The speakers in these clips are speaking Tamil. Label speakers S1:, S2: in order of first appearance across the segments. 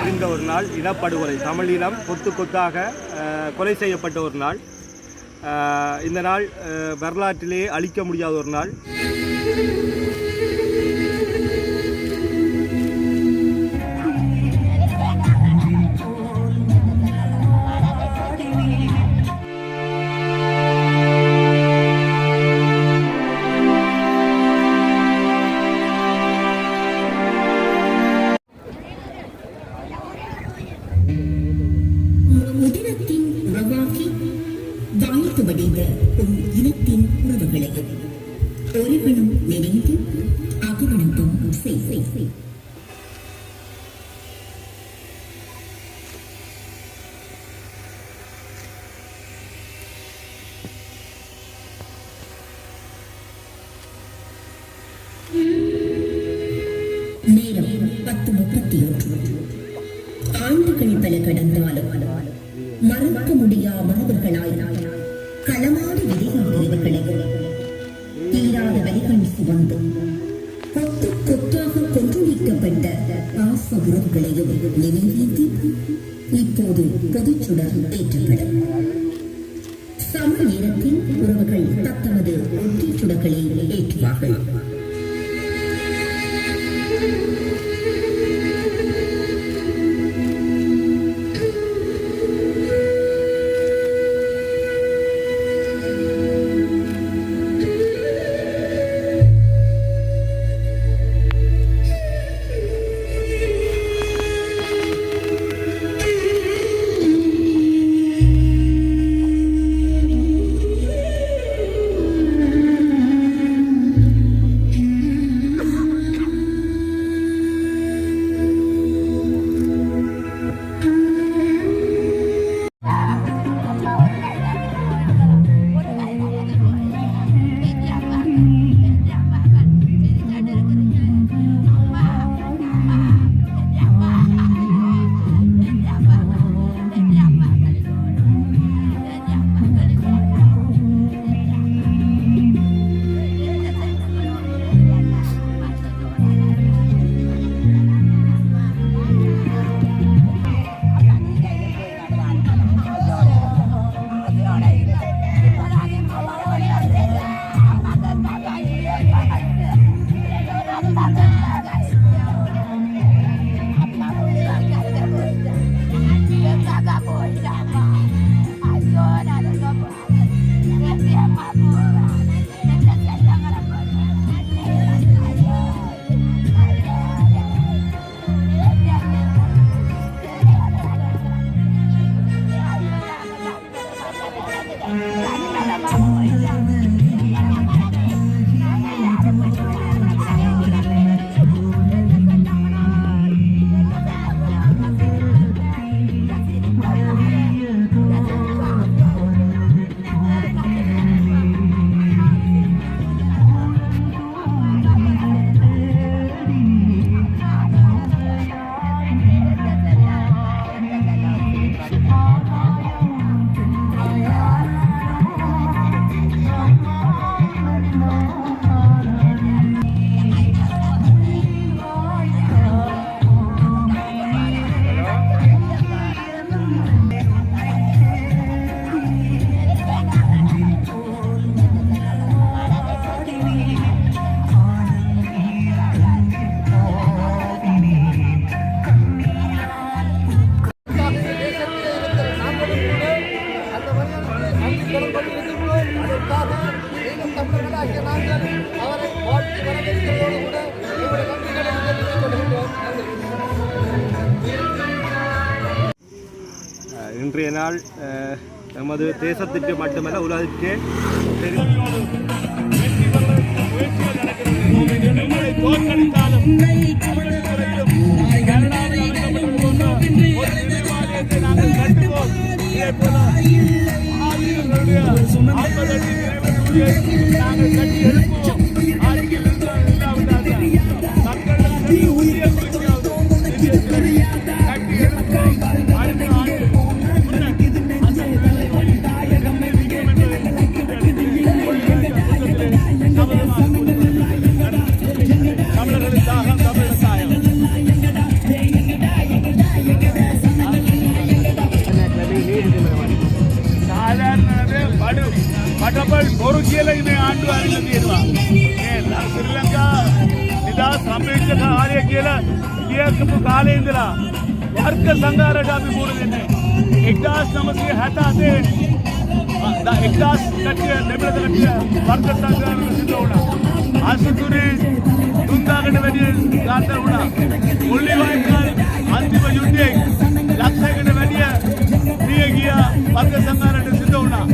S1: இருந்த ஒரு நாள் இனப்படுகொலை, தமிழீழம் கொத்து கொத்தாக கொலை செய்யப்பட்ட ஒரு நாள். இந்த நாள் வரலாற்றிலே அழிக்க முடியாத ஒரு நாள்.
S2: இனத்தின் உறவுகளையும் ஒருவனும் நினைந்து அகவணக்கம் செய். நேரம் 10:31. ஆண்டுகள் பல கடந்தாலும் மறக்க முடியா மனிதர்களாய் களமாடி விதைகளையும் தீராத வலிகள் சுமந்து கொத்து கொத்தாக கொன்றொழிக்கப்பட்ட பாச உறவுகளையும் நினைவேந்தி இப்போது பொதுச்சுடர் ஏற்றப்படும். சம நேரத்தில் உறவுகள் தத்தமது ஒற்றை சுடர்களை ஏற்றுவார்கள்.
S1: இன்றைய நாள் நமது தேசத்திற்கு மட்டுமல்ல உலகத்திற்கே
S3: කියලා මේ ආණ්ඩුව අරගෙන තියෙනවා. මේ ශ්‍රී ලංකා නිදහස් සම්පේක්ෂක කාර්යය කියලා කියකපු කාලේ ඉඳලා වර්ග සංගාරයට අපි මුහුණ දෙන්නේ. 1977 එක්දාස් කට්ටිය දෙමළ කට්ටිය වර්ග සංගාරයට සිද්ධ වුණා. ආසුතුරේ 3000කට වැඩි ගාත වුණා. මුල්ලිවාய்க்கால் අන්තිම යුද්ධයේ ලක්ෂයකට වැඩි ප්‍රිය ගියා වර්ග සංගාරයට සිද්ධ වුණා.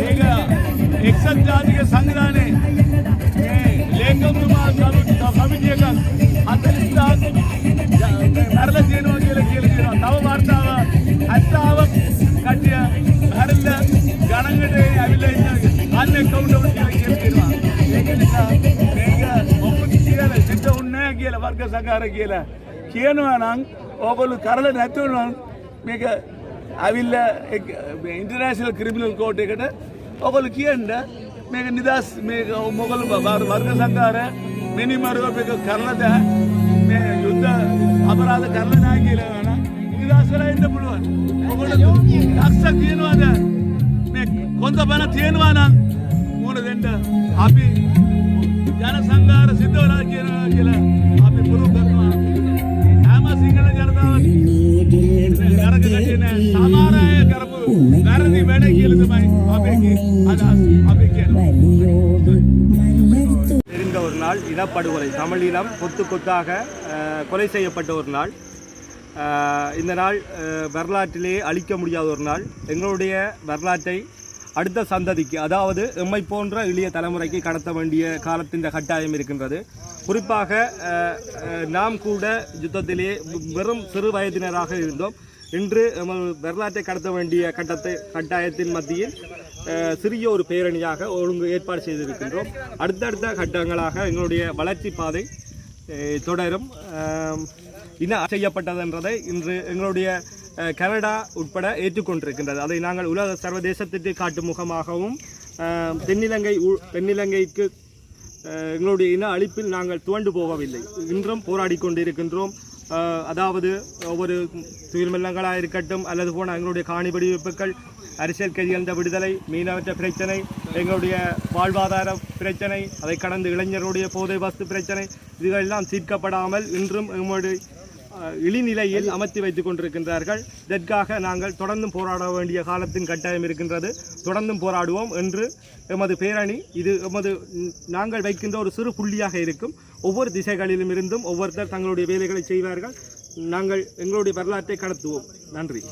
S3: ඒක එක්සත් ජාතික සංවිධානයේ මේ ලේකම්තුමා කමිටු එකක් 40000 මැරලා තියෙනවා කියලා කියනවා. තව වාර්තාව 70ක් කට්ටිය මැරෙලා ගණන්කට ඇවිල්ලා ඉන්න අන්න කවුන්ට් කියලා කියනවා. ඒක නිසා මේක මොකද කියලා සිද්ධ වුණේ කියලා වර්ග සංගාර කියලා කියනවා නම් ඕගොල්ලෝ කරලා නැතුණා මේක ඇවිල්ලා ඉන්ටර්නැෂනල් ක්‍රිමිනල් කෝට් එකට ඔයගොල්ලෝ කියන්නේ මේක නිදාස් මේක මොකද වර්ග සංගාර මිනිමරුව මේක කරලා දැ මේ යුද්ධ අපරාධ කරලා නැහැ කියලා නේද නිදාස් වෙලා ඉන්න පුළුවන්. ඔයගොල්ලෝ ලක්ෂ කියනවාද මේ කොන්ද බන තියනවා නම් මොන දෙන්න අපි ජන සංගාර සිද්ධ වෙලා කියලා අපි පුරු කරනවා. හැම සිංහල ජනතාව නරක ගැටෙන සමහර අය කරපු වැරදි වැඩ කියලා තමයි අපේ අදහස් අපි කියනවා.
S1: தெரிந்த ஒரு நாள் இனப்படுகொலை தமிழீழம் கொத்து கொத்தாக கொலை செய்யப்பட்ட ஒரு நாள். இந்த நாள் வரலாற்றிலே அழிக்க முடியாத ஒரு நாள். எங்களுடைய வரலாற்றை அடுத்த சந்ததிக்கு, அதாவது எம்மை போன்ற இளைய தலைமுறைக்கு கடத்த வேண்டிய காலத்தின் கட்டாயம் இருக்கின்றது. குறிப்பாக நாம் கூட யுத்தத்திலே வெறும் சிறு வயதினராக இருந்தோம். இன்று வரலாற்றை கடத்த வேண்டிய கட்டாயத்தின் மத்தியில் சிறிய ஒரு பேரணியாக ஒழுங்கு ஏற்பாடு செய்திருக்கின்றோம். அடுத்தடுத்த கட்டங்களாக எங்களுடைய வளர்ச்சி பாதை தொடரும். செய்யப்பட்டது என்றதை இன்று எங்களுடைய கனடா உட்பட ஏற்றுக்கொண்டிருக்கின்றது. அதை நாங்கள் உலக சர்வதேசத்திற்கு காட்டும் முகமாகவும் தென்னிலங்கைக்கு எங்களுடைய இன அழிப்பில் நாங்கள் துவண்டு போகவில்லை, இன்றும் போராடி கொண்டிருக்கின்றோம். அதாவது ஒவ்வொரு துயில்மெல்லங்களாக இருக்கட்டும் அல்லது போன எங்களுடைய காணி வெடிவிப்புகள், அரசியல் கைதிகள விடுதலை, மீனவற்ற பிரச்சனை, எங்களுடைய வாழ்வாதார பிரச்சனை, அதை கடந்து இளைஞருடைய போதை வஸ்து பிரச்சனை, இதுகளெல்லாம் தீர்க்கப்படாமல் இன்றும் எங்களுடைய இழிநிலையில் அமர்த்தி வைத்துக் கொண்டிருக்கின்றார்கள். இதற்காக நாங்கள் தொடர்ந்தும் போராட வேண்டிய காலத்தின் கட்டாயம் இருக்கின்றது. தொடர்ந்தும் போராடுவோம் என்று எமது பேரணி இது நாங்கள் வைக்கின்ற ஒரு சிறு புள்ளியாக இருக்கும். ஒவ்வொரு திசைகளிலும் இருந்தும் ஒவ்வொருத்தர் தங்களுடைய வேலைகளை செய்வார்கள். நாங்கள் எங்களுடைய வரலாற்றை கடத்துவோம். நன்றி.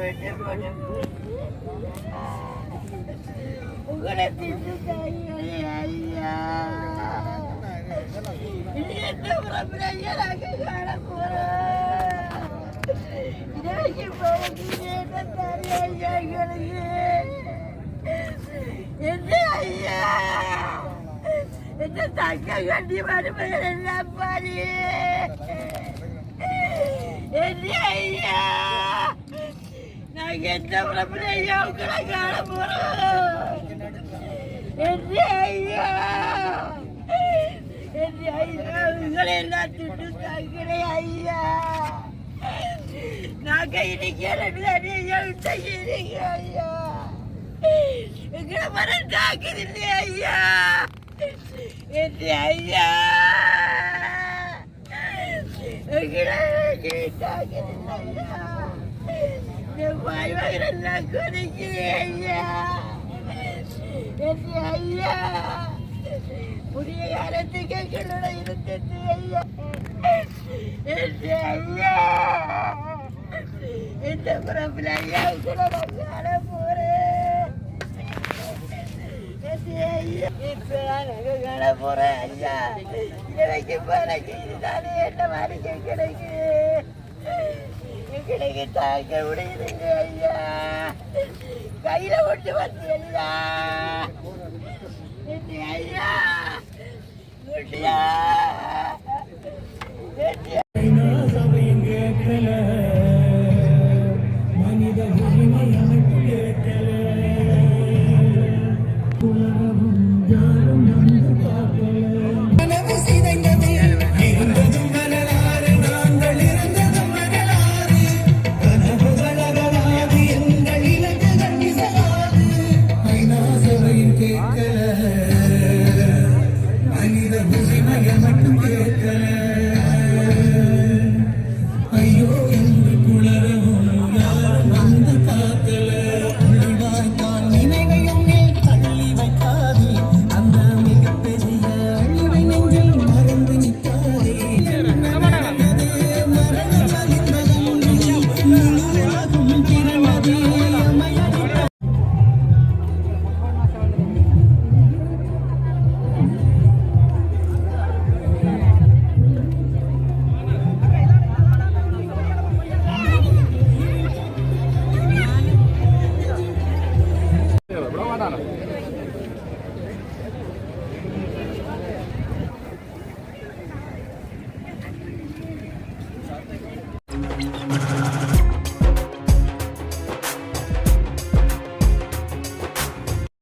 S4: விட்டு போட்டு உங்களை திட்டு தாய்களே ஐயா. இனி எந்த பிரபலையா நாங்க காண போறோம்? இன்றைக்கு போறதுக்கு என்ன தாரி ஐயா எங்களுக்கு? என்ன ஐயா என்ன தங்க கட்டி மருமைகள் எல்லாம் பாரு. என்ன ஐயா நாங்க எந்த பிரபலையா உங்களை காண போறோம்? என்ன ஐயா என்ன ஐயா உங்களை எல்லாம் திட்டு தாங்களே ஐயா. நாங்க இன்னைக்கு ஐயா ஐயா எங்களை மரம் தாக்குது இல்லையா ஐயா? என்ன ஐயா எங்களை தாக்குது இல்லையா? வாய் வயிறெல்லாம் கொதிக்குது ஐயா. என்ன ஐயா புதிய காலத்துக்கு எங்களோட இருந்தது ஐயா. என்ன ஐயா இந்த பிரபல ஐயா உங்களோட காண போறேன். இப்ப நாங்க காண போறேன் ஐயா. எனக்கு பழகி இதுதானே என்ன மாதிரி கிடைக்கு எங்களுக்கு தாங்க முடியுதுங்க ஐயா. கையில விட்டு வந்து ஐயா ஐயா